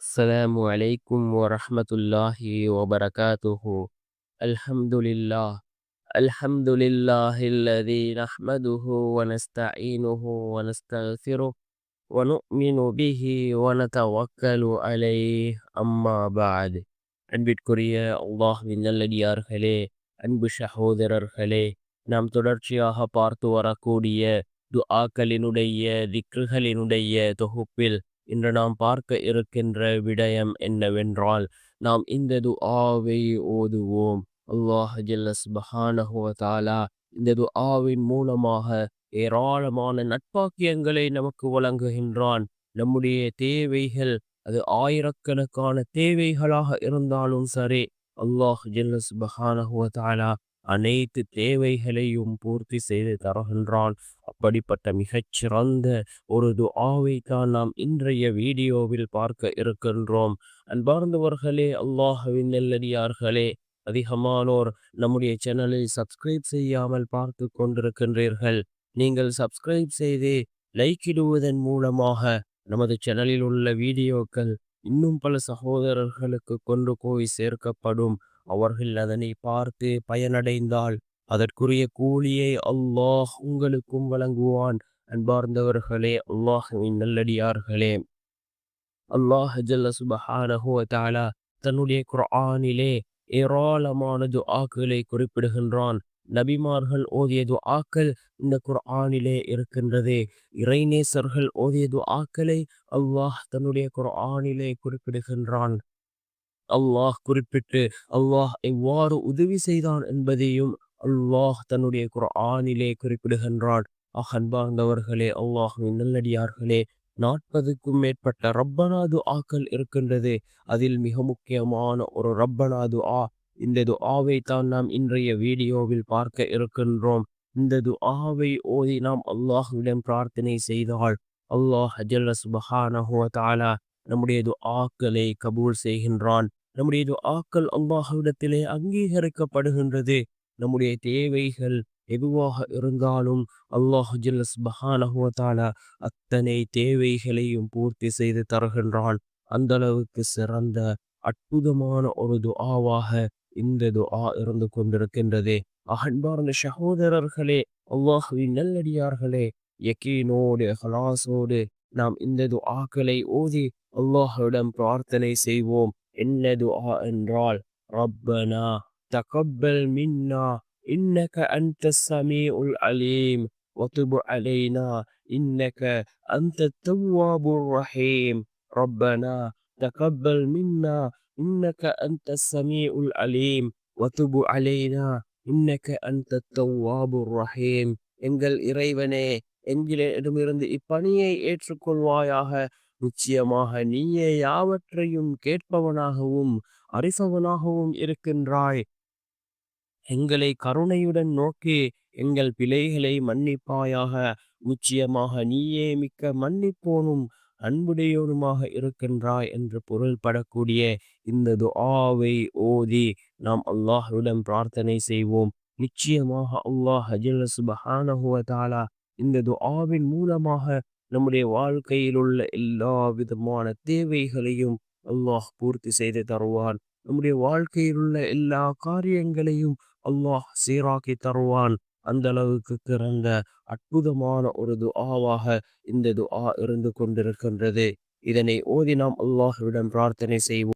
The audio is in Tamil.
السلام عليكم ورحمة الله وبركاته. الحمد لله. الحمد لله الذي نحمده ونستعينه ونستغفره ونؤمن به ونتوكل عليه. أما بعد. அன்பிற்குரிய அல்லாஹ்வின் நல்லடியார்களே, அன்பு சகோதரர்களே, நாம் தொடர்ச்சியாக பார்த்து வரக்கூடிய துஆக்களினுடைய திக்ருகளினுடைய தொகுப்பில் இன்று நாம் பார்க்க இருக்கின்ற விடயம் என்னவென்றால், நாம் இந்த துஆவை ஓதுவோம். அல்லாஹ் ஜல்ல சுப்ஹானஹு வ தஆலா இந்த துஆவின் மூலமாக ஏராளமான நட்பாக்கியங்களை நமக்கு வழங்குகின்றான். நம்முடைய தேவைகள் அது ஆயிரக்கணக்கான தேவைகளாக இருந்தாலும் சரி, அல்லாஹ் ஜல்ல சுப்ஹானஹு வ தஆலா அனைத்து தேவைகளையும் பூர்த்தி செய்து தருகின்றான். அப்படிப்பட்ட மிகச்சிறந்த ஒரு துஆவை தான் நாம் இன்றைய வீடியோவில் பார்க்க இருக்கின்றோம். அன்பார்ந்தவர்களே, அல்லாஹ்வின் நல்லடியார்களே, அதிகமானோர் நம்முடைய சேனலை சப்ஸ்கிரைப் செய்யாமல் பார்த்து கொண்டிருக்கின்றீர்கள். நீங்கள் சப்ஸ்கிரைப் செய்து லைக் இடுவதன் மூலமாக நமது சேனலில் உள்ள வீடியோக்கள் இன்னும் பல சகோதரர்களுக்கு கொண்டு போய் சேர்க்கப்படும். அவர்கள் அதனை பார்த்து பயனடைந்தால் அதற்குரிய கூலியை அல்லாஹ் உங்களுக்கும் வழங்குவான். அன்பார்ந்தவர்களே, அல்லாஹ்வின் நல்லடியார்களே, அல்லாஹ் ஜல்ல சுப்ஹானஹு வ தஆலா தன்னுடைய குர்ஆனிலே ஏராளமான துஆக்களை குறிப்பிடுகின்றான். நபிமார்கள் ஓதிய துஆக்கள் இந்த குர்ஆனிலே இருக்கின்றது. இறைநேசர்கள் ஓதிய துஆக்களை அல்லாஹ் தன்னுடைய குர்ஆனிலே குறிப்பிடுகின்றான். அல்லாஹ் குறிப்பிட்டு அல்லாஹ் எவ்வாறு உதவி செய்தான் என்பதையும் அல்லாஹ் தன்னுடைய குர்ஆனிலே குறிப்பிடுகின்றான். அன்பார்ந்தவர்களே, அல்லாஹ்வின் நல்லடியார்களே, 40க்கும் மேற்பட்ட ரப்பனா துஆக்கள் இருக்கின்றது. அதில் மிக முக்கியமான ஒரு ரப்பனா துஆ, இந்த துஆவை தான் நாம் இன்றைய வீடியோவில் பார்க்க இருக்கின்றோம். இந்த துஆவை ஓதி நாம் அல்லாஹ்விடம் பிரார்த்தனை செய்தால் அல்லாஹ் ஜல்ல சுப்ஹானஹு வ தஆலா நம்முடைய துஆக்களை கபூல் செய்கின்றான். நம்முடைய துஆக்கள் அல்லாஹ்விடத்திலே அங்கீகரிக்கப்படுகின்றது. நம்முடைய தேவைகள் எதுவாக இருந்தாலும் அல்லாஹ் ஜல்ல சுப்ஹானஹு வ தஆலா அத்தனை தேவைகளையும் பூர்த்தி செய்து தருகின்றான். அந்த அளவுக்கு சிறந்த அற்புதமான ஒரு துஆவாக இந்த துஆ இருந்து கொண்டிருக்கின்றது. அன்பார்ந்த சகோதரர்களே, அல்லாஹ்வின் நல்லடியார்களே, யகீனோடு இஹ்லாஸோடு நாம் இந்த துஆக்களை ஓதி அல்லாஹ்விடம் பிரார்த்தனை செய்வோம். என்ன துஆ என்றால், ரப்பனா தகப்பல் மின்னா இன்னக அன்தஸ் ஸமீஉல் அலீம் வதுப் அலைனா இன்னக அன்தத் தவ்வாபுர் ரஹீம். ரப்பனா தகப்பல் மின்னா இன்னக அன்தஸ் ஸமீஉல் அலீம் வதுப் அலைனா இன்னக அன்தத் தவ்வாபுர் ரஹீம். எங்கள் இறைவனே, எங்களிடமிருந்து இப்பணியை ஏற்றுக்கொள்வாயாக. நிச்சயமாக நீயே யாவற்றையும் கேட்பவனாகவும் அறிபவனாகவும் இருக்கின்றாய். எங்களை கருணையுடன் நோக்கி எங்கள் பிழைகளை மன்னிப்பாயாக. நிச்சயமாக நீயே மிக்க மன்னிப்போனும் அன்புடையோனுமாக இருக்கின்றாய் என்று பொருள்படக்கூடிய இந்த துஆவை ஓதி நாம் அல்லாஹ்விடம் பிரார்த்தனை செய்வோம். நிச்சயமாக அல்லாஹ் ஜல்ல சுப்ஹானஹு வ தஆலா இந்த துஆவின் மூலமாக நம்முடைய வாழ்க்கையில் உள்ள எல்லா விதமான தேவைகளையும் அல்லாஹ் பூர்த்தி செய்து தருவான். நம்முடைய வாழ்க்கையில் உள்ள எல்லா காரியங்களையும் அல்லாஹ் சீராக்கி தருவான். அந்த அளவுக்கு சிறந்த அற்புதமான ஒரு துஆவாக இந்த துஆ இருந்து கொண்டிருக்கின்றது. இதனை ஓதி நாம் அல்லாஹ்விடம் பிரார்த்தனை செய்வோம்.